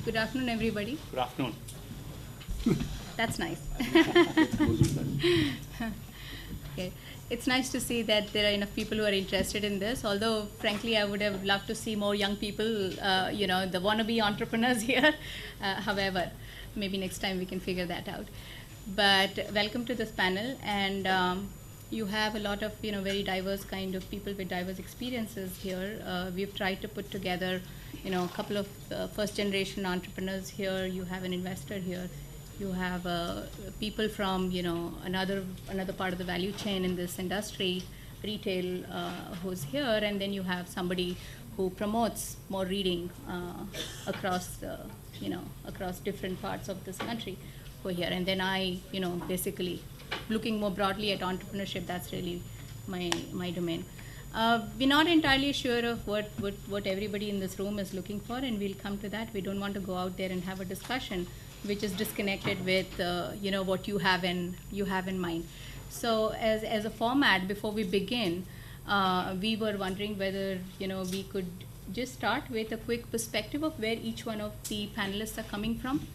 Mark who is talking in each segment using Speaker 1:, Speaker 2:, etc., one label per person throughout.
Speaker 1: Good afternoon, everybody.
Speaker 2: Good afternoon.
Speaker 1: That's nice. Okay. It's nice to see that there are enough people who are interested in this. Although, frankly, I would have loved to see more young people, the wannabe entrepreneurs here. However, maybe next time we can figure that out. But welcome to this panel, and you have a lot of very diverse kind of people with diverse experiences here. We've tried to put together a couple of first-generation entrepreneurs here. You have an investor here. You have people from another part of the value chain in this industry, retail, who's here, and then you have somebody who promotes more reading across across different parts of this country who are here. And then I basically looking more broadly at entrepreneurship. That's really my domain. We're not entirely sure of what everybody in this room is looking for, and we'll come to that. We don't want to go out there and have a discussion which is disconnected with what you have in mind. So as a format, before we begin, we were wondering whether we could just start with a quick perspective of where each one of the panelists are coming from,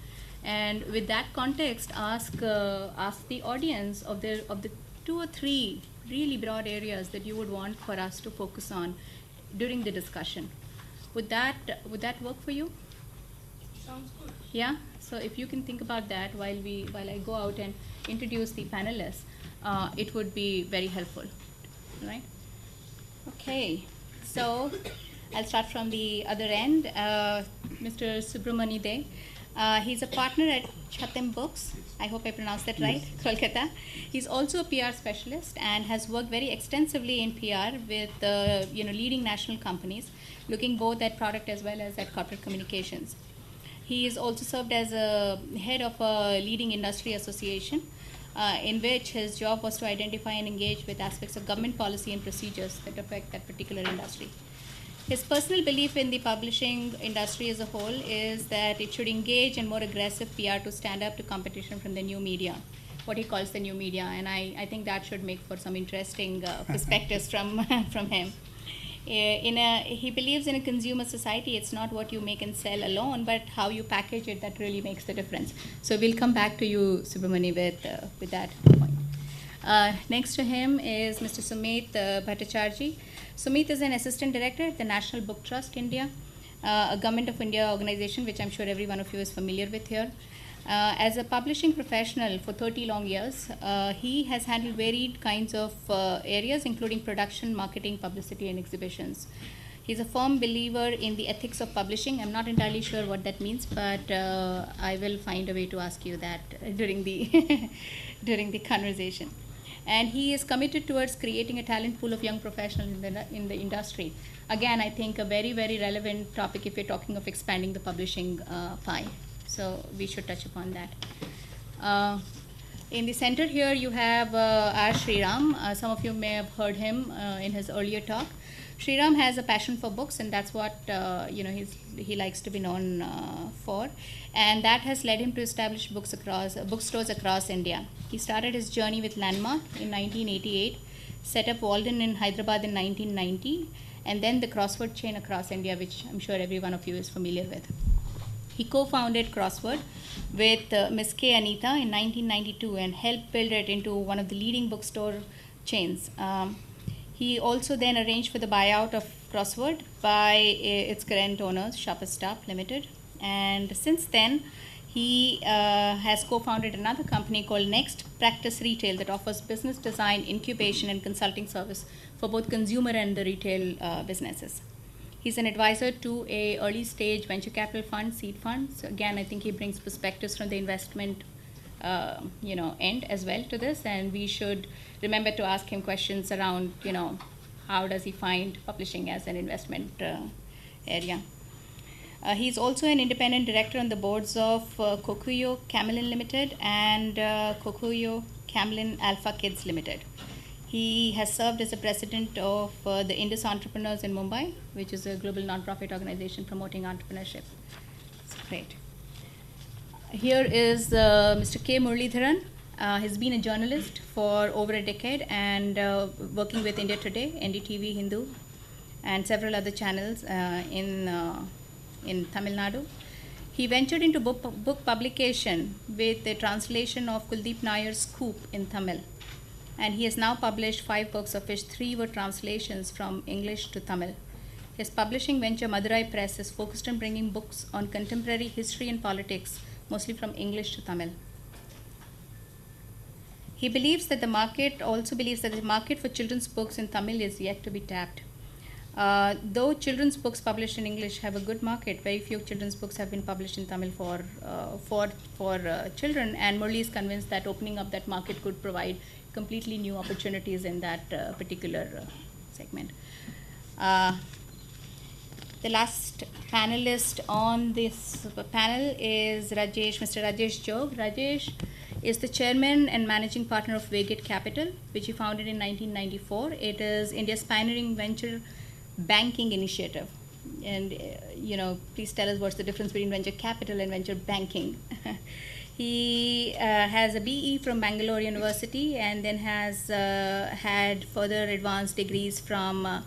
Speaker 1: and with that context, ask the audience of the 2 or 3 really broad areas that you would want for us to focus on during the discussion. Would that work for you?
Speaker 3: Sounds good.
Speaker 1: Yeah. So if you can think about that while I go out and introduce the panelists, it would be very helpful, right? Okay. So I'll start from the other end. Mr. Subramani De. He's a partner at Chatham Books. I hope I pronounced that right, Kolkata. He's also a PR specialist and has worked very extensively in PR with leading national companies, looking both at product as well as at corporate communications. He is also served as a head of a leading industry association, in which his job was to identify and engage with aspects of government policy and procedures that affect that particular industry. His personal belief in the publishing industry as a whole is that it should engage in more aggressive PR to stand up to competition from the new media, what he calls the new media, and I think that should make for some interesting perspectives from him. He believes in a consumer society. It's not what you make and sell alone, but how you package it that really makes the difference. So we'll come back to you, Subramani, with that point. Next to him is Mr. Sumit Bhattacharjee. Sumit is an assistant director at the National Book Trust India, a Government of India organization which I'm sure every one of you is familiar with here. As a publishing professional for 30 long years, he has handled varied kinds of areas, including production, marketing, publicity, and exhibitions. He's a firm believer in the ethics of publishing. I'm not entirely sure what that means, but I will find a way to ask you that during the during the conversation. And he is committed towards creating a talent pool of young professionals in the industry. Again, I think a very, very relevant topic if you're talking of expanding the publishing pie. So we should touch upon that. In the center here, you have R. Sriram. Some of you may have heard him in his earlier talk. Sriram has a passion for books, and that's what he likes to be known for. And that has led him to establish bookstores across India. He started his journey with Landmark in 1988, set up Walden in Hyderabad in 1990, and then the Crossword chain across India, which I'm sure every one of you is familiar with. He co-founded Crossword with Ms. K. Anita in 1992 and helped build it into one of the leading bookstore chains. He also then arranged for the buyout of Crossword by its current owners, Shoppers Stop Limited. And since then, he has co-founded another company called Next Practice Retail that offers business design, incubation, and consulting service for both consumer and the retail businesses. He's an advisor to a early stage venture capital fund, seed fund. So again, I think he brings perspectives from the investment end as well to this, and we should remember to ask him questions around, how does he find publishing as an investment area. He's also an independent director on the boards of Kokuyo Camlin Limited and Kokuyo Camlin Alpha Kids Limited. He has served as the president of the Indus Entrepreneurs in Mumbai, which is a global non-profit organization promoting entrepreneurship. It's great. Here is Mr. K. Muralidharan. He's been a journalist for over a decade and working with India Today, NDTV, Hindu, and several other channels in Tamil Nadu. He ventured into book publication with the translation of Kuldeep Nayar's Scoop in Tamil. And he has now published 5 books, of which 3 were translations from English to Tamil. His publishing venture, Madurai Press, is focused on bringing books on contemporary history and politics, mostly from English to Tamil. He believes that the market for children's books in Tamil is yet to be tapped. Though children's books published in English have a good market, very few children's books have been published in Tamil for children, and Murli is convinced that opening up that market could provide completely new opportunities in that particular segment. The last panelist on this panel is Mr. Rajesh Jog. Rajesh is the chairman and managing partner of Waygate Capital, which he founded in 1994. It is India's pioneering venture banking initiative. And, please tell us what's the difference between venture capital and venture banking. He has a BE from Bangalore University and then has had further advanced degrees from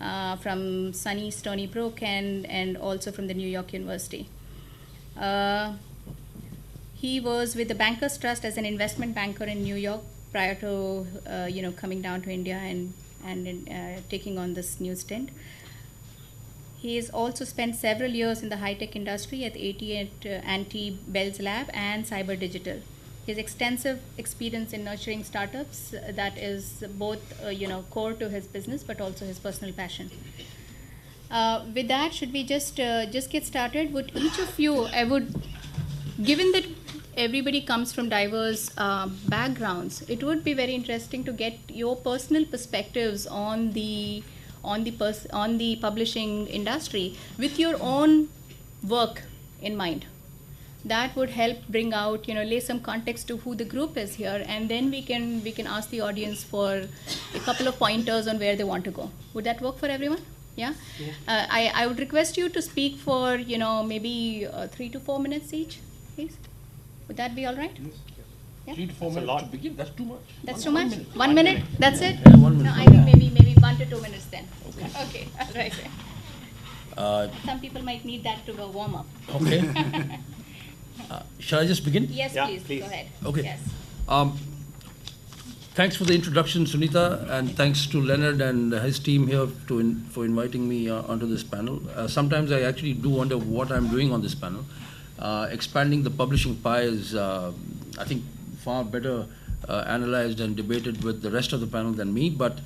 Speaker 1: sunny Stony Brook and also from the New York University. He was with the Bankers Trust as an investment banker in New York prior to coming down to India and taking on this new stint. He has also spent several years in the high-tech industry at AT&T Bell's Lab and Cyber Digital. His extensive experience in nurturing startups, that is both core to his business but also his personal passion. With that, should we just get started? Would each of you, given that everybody comes from diverse backgrounds, it would be very interesting to get your personal perspectives on the publishing industry with your own work in mind. That would help bring out, lay some context to who the group is here, and then we can ask the audience for a couple of pointers on where they want to go. Would that work for everyone? Yeah. I would request you to speak for maybe 3 to 4 minutes each, please. Would that be all right?
Speaker 2: Yes.
Speaker 1: Yeah?
Speaker 2: 3 to 4 minutes to begin. That's too much.
Speaker 1: That's too much? 1 minute? That's it?
Speaker 2: Yeah, 1 minute.
Speaker 1: No, I think maybe 1 to 2 minutes then. Okay. All right. Some people might need that to go warm up.
Speaker 2: Okay. Shall I just begin?
Speaker 1: Yes,
Speaker 4: Yeah,
Speaker 1: please.
Speaker 4: please.
Speaker 1: Go ahead.
Speaker 2: Okay.
Speaker 1: Yes.
Speaker 2: Thanks for the introduction, Sunita, and thanks to Leonard and his team here for inviting me onto this panel. Sometimes I actually do wonder what I'm doing on this panel. Expanding the publishing pie is, I think, far better analyzed and debated with the rest of the panel than me. But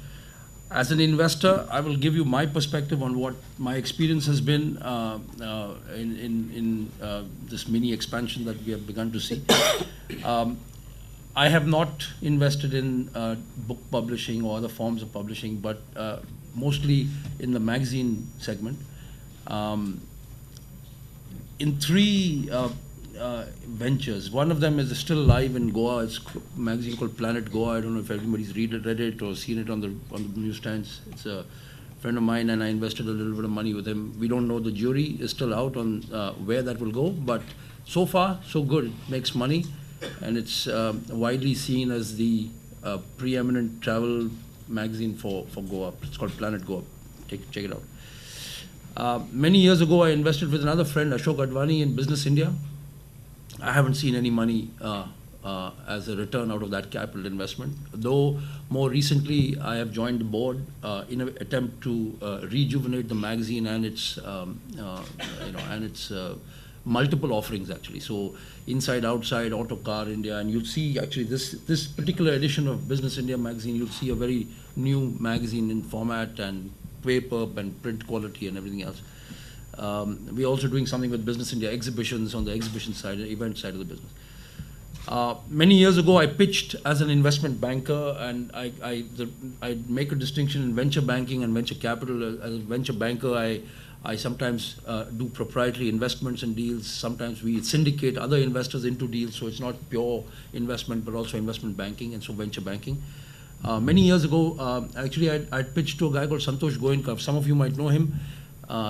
Speaker 2: as an investor, I will give you my perspective on what my experience has been in this mini expansion that we have begun to see. I have not invested in book publishing or other forms of publishing, but mostly in the magazine segment. In 3 ventures. One of them is still live in Goa. It's a magazine called Planet Goa. I don't know if everybody's read it or seen it on the newsstands. It's a friend of mine, and I invested a little bit of money with him. We don't know. The jury is still out on where that will go, but so far, so good. It makes money, and it's widely seen as the preeminent travel magazine for Goa. It's called Planet Goa. Check it out. Many years ago, I invested with another friend, Ashok Advani, in Business India. I haven't seen any money as a return out of that capital investment. Though more recently, I have joined the board in an attempt to rejuvenate the magazine and its multiple offerings actually. So inside, outside, auto, car, India, and you'll see actually this particular edition of Business India magazine. You'll see a very new magazine in format and paper and print quality and everything else. We're also doing something with Business India exhibitions on the exhibition side, event side of the business. Many years ago, I pitched as an investment banker, and I make a distinction in venture banking and venture capital. As a venture banker, I sometimes do proprietary investments in deals. Sometimes we syndicate other investors into deals, so it's not pure investment, but also investment banking, and so venture banking. Many years ago, actually, I pitched to a guy called Santosh Goenka. Some of you might know him.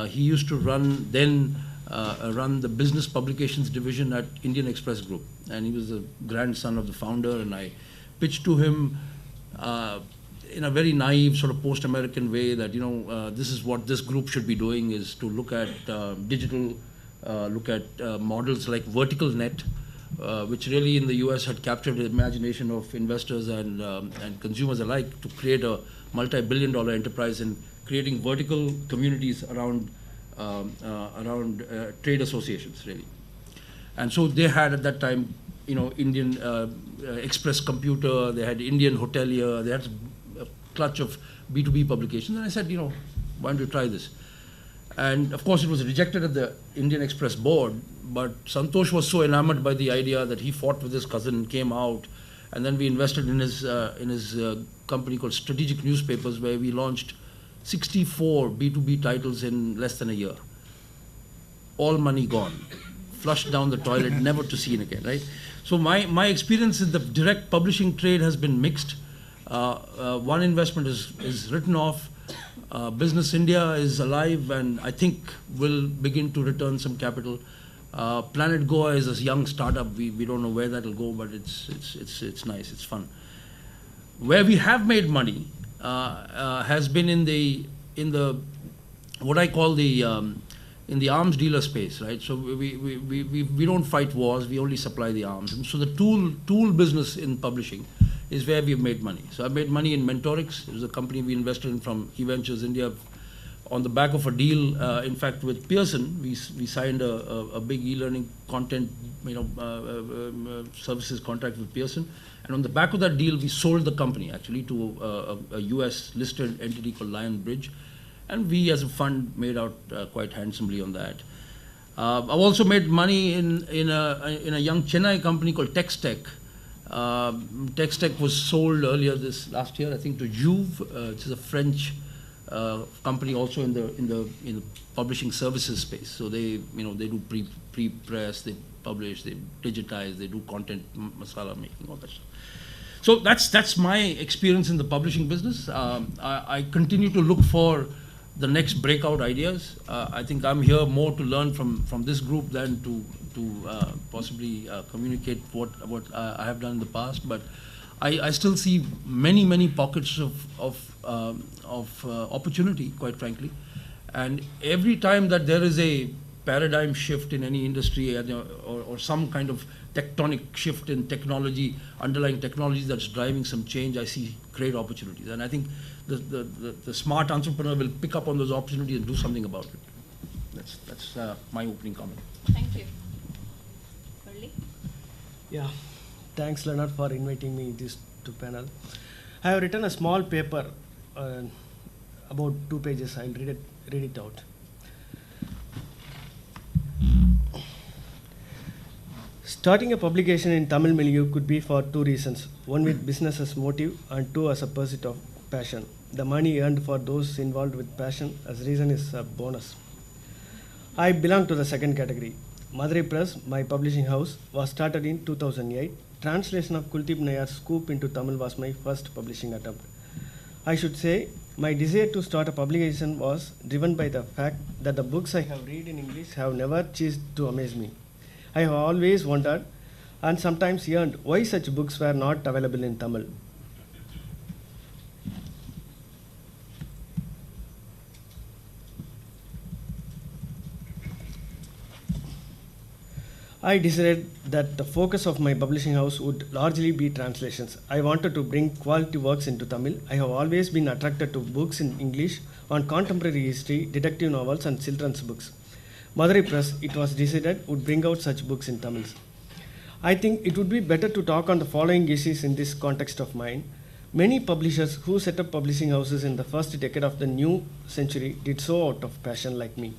Speaker 2: He used to run the business publications division at Indian Express Group, and he was the grandson of the founder. And I pitched to him in a very naive, sort of post-American way that this is what this group should be doing, is to look at digital look at models like Vertical Net, which really in the US had captured the imagination of investors and consumers alike to create a multi-billion-dollar enterprise in creating vertical communities around trade associations, really. And so they had at that time, Indian Express Computer, they had Indian Hotelier, they had a clutch of B2B publications. And I said, why don't you try this? And of course, it was rejected at the Indian Express board, but Santosh was so enamored by the idea that he fought with his cousin, came out, and then we invested in his company called Strategic Newspapers, where we launched 64 B2B titles in less than a year. All money gone, flushed down the toilet, never to see it again, right? So my experience in the direct publishing trade has been mixed. One investment is written off. Business India is alive and I think will begin to return some capital. Planet Goa is a young startup. We don't know where that will go, but it's nice. It's fun. Where we have made money has been in the what I call in the arms dealer space, right? So we don't fight wars. We only supply the arms. And so the tool business in publishing is where we've made money. So I've made money in Mentorix. It was a company we invested in from eVentures India on the back of a deal, in fact, with Pearson. We signed a big e-learning content services contract with Pearson. And on the back of that deal, we sold the company actually to a US listed entity called Lionbridge. And we as a fund made out quite handsomely on that. I've also made money in a young Chennai company called TexTech. TexTech was sold earlier last year, I think, to Juve, which is a French company also in the publishing services space. So they do pre-press, they publish, they digitize, they do content masala making, all that stuff. So that's my experience in the publishing business. I continue to look for the next breakout ideas. I think I'm here more to learn from this group than to possibly communicate what I have done in the past. But I still see many pockets of opportunity, quite frankly. And every time that there is a paradigm shift in any industry or some kind of tectonic shift in technology, underlying technology that's driving some change, I see great opportunities. And I think the smart entrepreneur will pick up on those opportunities and do something about it. That's my opening comment.
Speaker 1: Thank you. Murali?
Speaker 4: Yeah, thanks Leonard for inviting me this to panel. I have written a small paper, about 2 pages. I'll read it out. Starting a publication in Tamil milieu could be for 2 reasons. One with business as motive and 2 as a pursuit of passion. The money earned for those involved with passion as reason is a bonus. I belong to the second category. Madurai Press, my publishing house, was started in 2008. Translation of Kuldeep Nayar's Scoop into Tamil was my first publishing attempt. I should say, my desire to start a publication was driven by the fact that the books I have read in English have never ceased to amaze me. I have always wondered and sometimes yearned why such books were not available in Tamil. I decided that the focus of my publishing house would largely be translations. I wanted to bring quality works into Tamil. I have always been attracted to books in English on contemporary history, detective novels and children's books. Madurai Press, it was decided, would bring out such books in Tamil. I think it would be better to talk on the following issues in this context of mine. Many publishers who set up publishing houses in the first decade of the new century did so out of passion like me.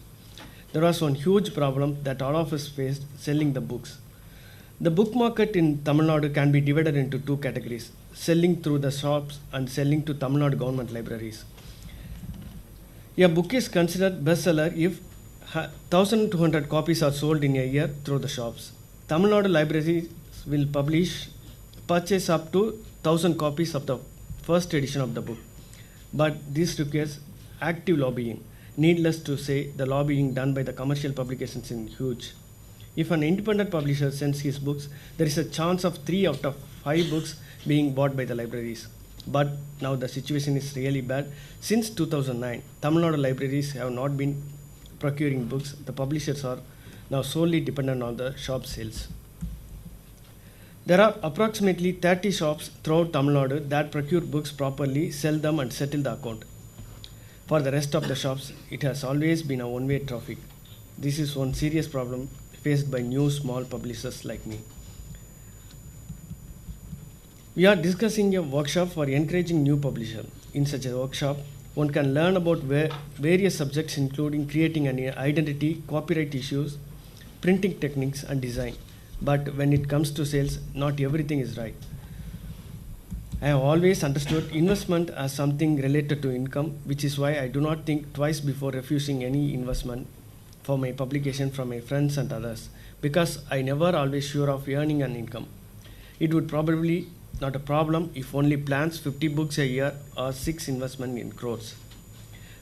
Speaker 4: There was one huge problem that all of us faced, selling the books. The book market in Tamil Nadu can be divided into 2 categories, selling through the shops and selling to Tamil Nadu government libraries. A book is considered bestseller if 1,200 copies are sold in a year through the shops. Tamil Nadu libraries will purchase up to 1,000 copies of the first edition of the book. But this requires active lobbying. Needless to say, the lobbying done by the commercial publications is huge. If an independent publisher sends his books, there is a chance of 3 out of 5 books being bought by the libraries. But now the situation is really bad. Since 2009, Tamil Nadu libraries have not been procuring books. The publishers are now solely dependent on the shop sales. There are approximately 30 shops throughout Tamil Nadu that procure books properly, sell them and settle the account. For the rest of the shops, it has always been a one-way traffic. This is one serious problem faced by new small publishers like me. We are discussing a workshop for encouraging new publishers. In such a workshop, one can learn about various subjects including creating an identity, copyright issues, printing techniques and design. But when it comes to sales, not everything is right. I have always understood investment as something related to income, which is why I do not think twice before refusing any investment for my publication from my friends and others, because I never always sure of earning an income. It would probably not a problem if only plans 50 books a year or 6 investment in crores.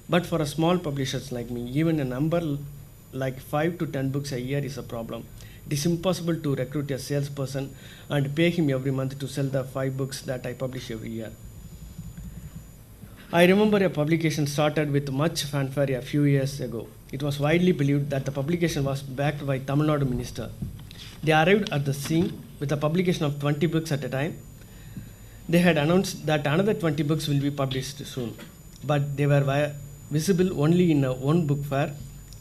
Speaker 4: But for a small publishers like me, even a number like 5 to 10 books a year is a problem. It is impossible to recruit a salesperson and pay him every month to sell the 5 books that I publish every year. I remember a publication started with much fanfare a few years ago. It was widely believed that the publication was backed by Tamil Nadu minister. They arrived at the scene with a publication of 20 books at a time. They had announced that another 20 books will be published soon, but they were visible only in one book fair.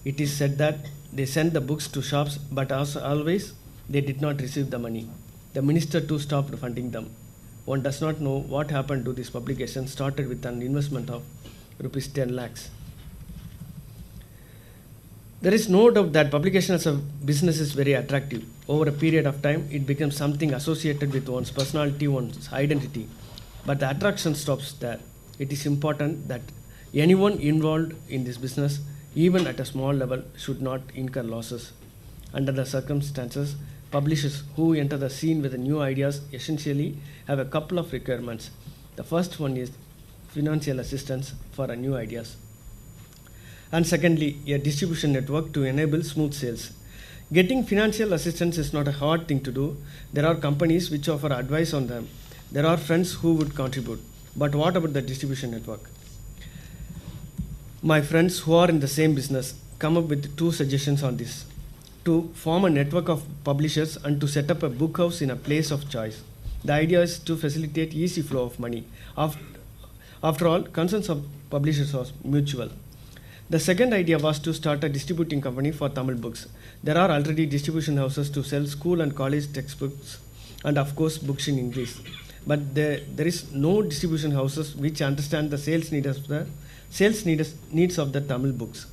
Speaker 4: It is said that they sent the books to shops, but as always, they did not receive the money. The minister too stopped funding them. One does not know what happened to this publication, started with an investment of rupees 10 lakhs. There is no doubt that publication as a business is very attractive. Over a period of time, it becomes something associated with one's personality, one's identity. But the attraction stops there. It is important that anyone involved in this business, even at a small level, should not incur losses. Under the circumstances, publishers who enter the scene with new ideas essentially have a couple of requirements. The first one is financial assistance for new ideas. And secondly, a distribution network to enable smooth sales. Getting financial assistance is not a hard thing to do. There are companies which offer advice on them. There are friends who would contribute. But what about the distribution network? My friends who are in the same business come up with 2 suggestions on this: to form a network of publishers and to set up a book house in a place of choice. The idea is to facilitate easy flow of money. After all, concerns of publishers are mutual. The second idea was to start a distributing company for Tamil books. There are already distribution houses to sell school and college textbooks and of course books in English. But there is no distribution houses which understand the sales needs of the Tamil books.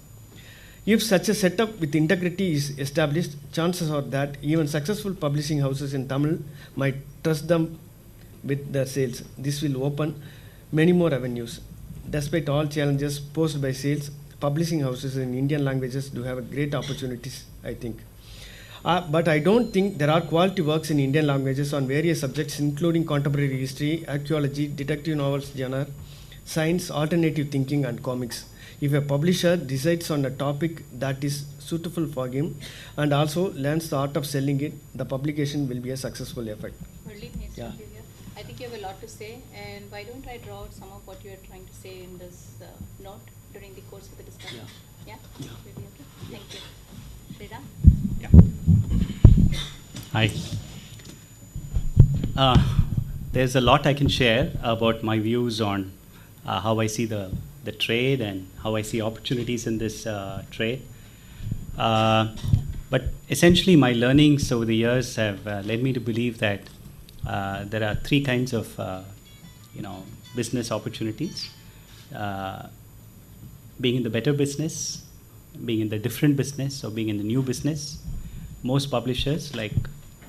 Speaker 4: If such a setup with integrity is established, chances are that even successful publishing houses in Tamil might trust them with their sales. This will open many more avenues. Despite all challenges posed by sales, publishing houses in Indian languages do have great opportunities, I think. But I don't think there are quality works in Indian languages on various subjects, including contemporary history, archaeology, detective novels genre, science, alternative thinking, and comics. If a publisher decides on a topic that is suitable for him and also learns the art of selling it, the publication will be a successful effort.
Speaker 1: Murli, nice to have you here. I think you have a lot to say, and why don't I draw out some of what you are trying to say in this note during the course of the discussion? Yeah?
Speaker 5: Yeah.
Speaker 1: Maybe okay? Thank you. Sriram?
Speaker 5: Yeah. Hi. There's a lot I can share about my views on how I see the trade and how I see opportunities in this trade. But essentially, my learnings over the years have led me to believe that there are 3 kinds of business opportunities: being in the better business, being in the different business, or being in the new business. Most publishers, like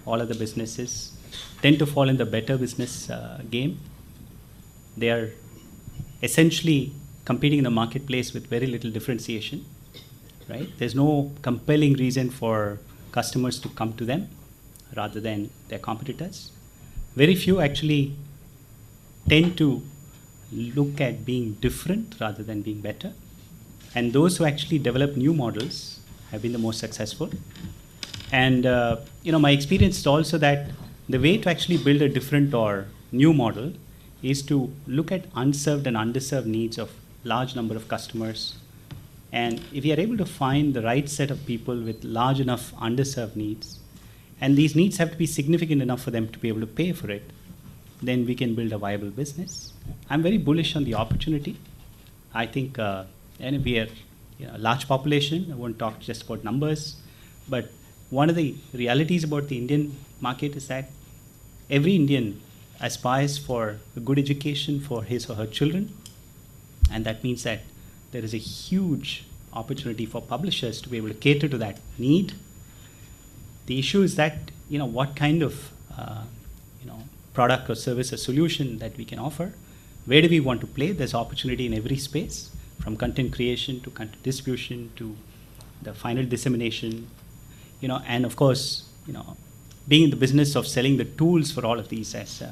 Speaker 5: all other businesses, tend to fall in the better business game. They are essentially competing in the marketplace with very little differentiation, right? There's no compelling reason for customers to come to them rather than their competitors. Very few actually tend to look at being different rather than being better. And those who actually develop new models have been the most successful. And my experience is also that the way to actually build a different or new model is to look at unserved and underserved needs of large number of customers And if we are able to find the right set of people with large enough underserved needs, and these needs have to be significant enough for them to be able to pay for it, then we can build a viable business. I'm very bullish on the opportunity. I think and we are a large population. I won't talk just about numbers, but one of the realities about the Indian market is that every Indian aspires for a good education for his or her children, and that means that there is a huge opportunity for publishers to be able to cater to that need. The issue is that what kind of product or service or solution that we can offer. Where do we want to play? There's opportunity in every space, from content creation to content distribution to the final dissemination, and of course, being in the business of selling the tools for all of these, as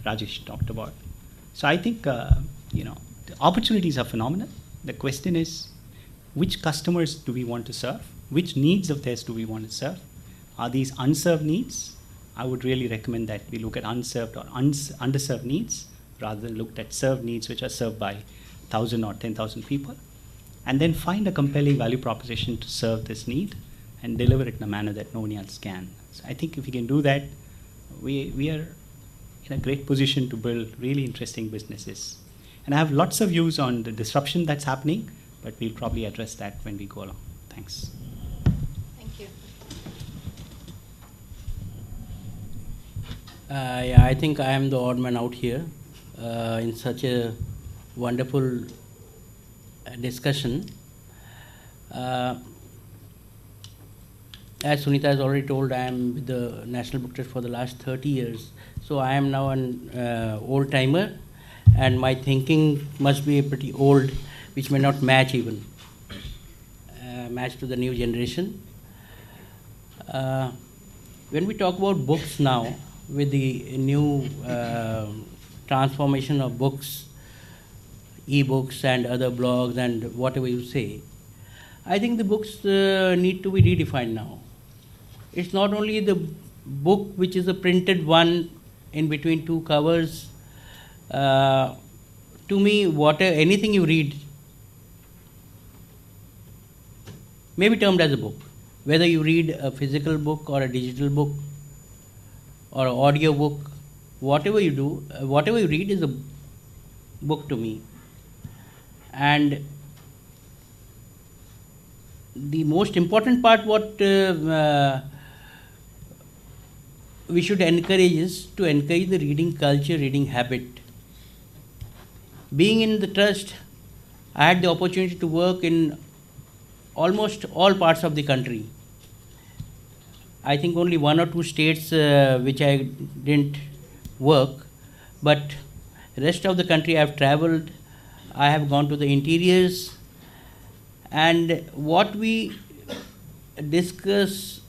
Speaker 5: Rajesh talked about. So I think the opportunities are phenomenal. The question is, which customers do we want to serve? Which needs of theirs do we want to serve? Are these unserved needs? I would really recommend that we look at unserved or underserved needs rather than look at served needs which are served by 1,000 or 10,000 people, and then find a compelling value proposition to serve this need and deliver it in a manner that no one else can. So I think if we can do that, we are in a great position to build really interesting businesses. And I have lots of views on the disruption that's happening, but we'll probably address that when we go along. Thanks.
Speaker 1: Thank you.
Speaker 6: Yeah, I think I am the odd man out here in such a wonderful discussion. As Sunita has already told, I am with the National Book Trust for the last 30 years. So I am now an old timer, and my thinking must be pretty old, which may not match even, match to the new generation. When we talk about books now, with the new transformation of books, e-books and other blogs and whatever you say, I think the books need to be redefined now. It's not only the book which is a printed one in between two covers. To me, anything you read may be termed as a book. Whether you read a physical book or a digital book or an audio book, whatever you do, whatever you read is a book to me. And the most important part what we should encourage is to encourage the reading culture, reading habit. Being in the trust, I had the opportunity to work in almost all parts of the country. I think only 1 or 2 states which I didn't work, but rest of the country I have traveled. I have gone to the interiors, and what we discuss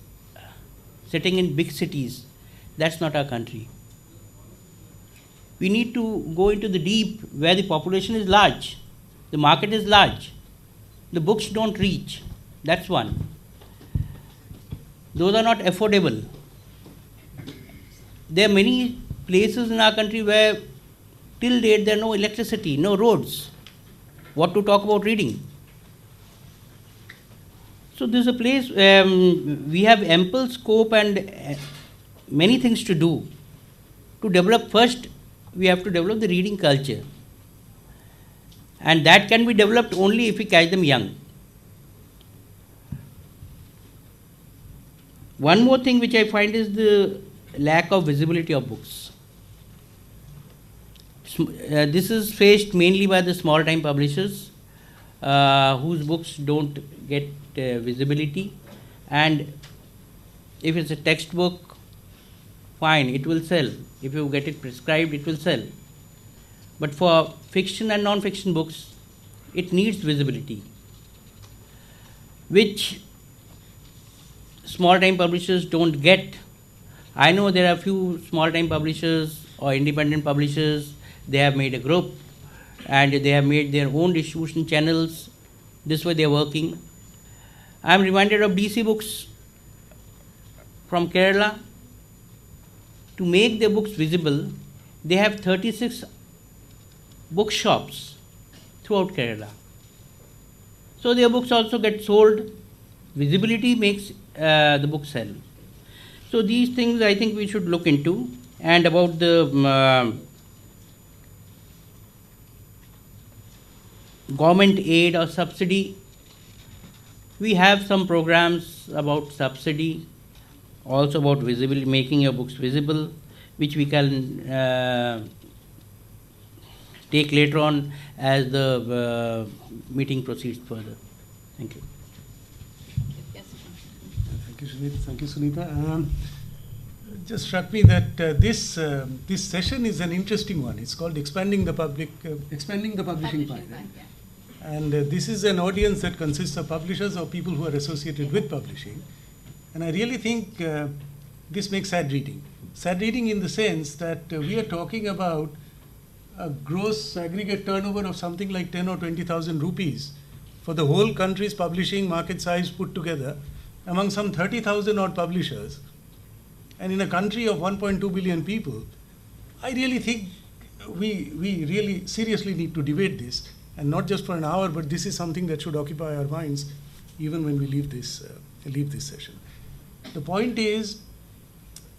Speaker 6: sitting in big cities, that's not our country. We need to go into the deep where the population is large, the market is large, the books don't reach. That's one. Those are not affordable. There are many places in our country where till date there are no electricity, no roads. What to talk about reading? So this is a place we have ample scope and many things to do. To develop, first we have to develop the reading culture. And that can be developed only if we catch them young. One more thing which I find is the lack of visibility of books. This is faced mainly by the small time publishers whose books don't get visibility, and if it's a textbook, fine, it will sell. If you get it prescribed, it will sell. But for fiction and non-fiction books, it needs visibility, which small time publishers don't get. I know there are few small time publishers or independent publishers, they have made a group and they have made their own distribution channels. This way they are working. I am reminded of DC Books from Kerala. To make their books visible, they have 36 bookshops throughout Kerala. So their books also get sold. Visibility makes the book sell. So these things I think we should look into. And about the government aid or subsidy, we have some programs about subsidy, also about visibility, making your books visible, which we can take later on as the meeting proceeds further. Thank you.
Speaker 1: Yes.
Speaker 7: Thank you, Sunita. Thank you, Sunita. Just struck me that this session is an interesting one. It's called expanding the publishing pie. Right?
Speaker 1: Yeah.
Speaker 7: And this is an audience that consists of publishers or people who are associated with publishing. And I really think this makes sad reading. Sad reading in the sense that we are talking about a gross aggregate turnover of something like 10 or 20,000 rupees for the whole country's publishing market size put together among some 30,000 odd publishers. And in a country of 1.2 billion people, I really think we really seriously need to debate this, and not just for an hour, but this is something that should occupy our minds even when we leave this session. The point is,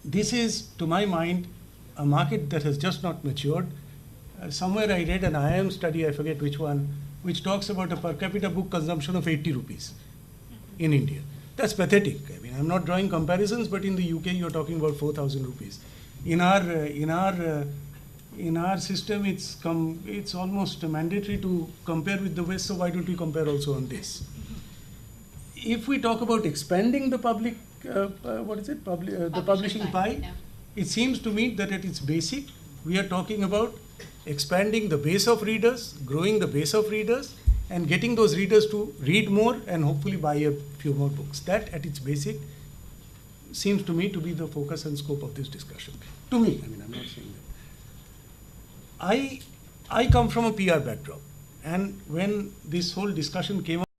Speaker 7: this is, to my mind, a market that has just not matured. Somewhere I read an IIM study, I forget which one, which talks about a per capita book consumption of 80 rupees in India. That's pathetic. I mean, I'm not drawing comparisons, but in the UK you're talking about 4,000 rupees. In our system, it's almost mandatory to compare with the West. So why don't we compare also on this? If we talk about expanding the public, the publishing pie,
Speaker 1: Yeah.
Speaker 7: it seems to me that at its basic, we are talking about expanding the base of readers, growing the base of readers, and getting those readers to read more and hopefully buy a few more books. That, at its basic, seems to me to be the focus and scope of this discussion. To me, I mean, I'm not saying that. I come from a PR backdrop, and when this whole discussion came up,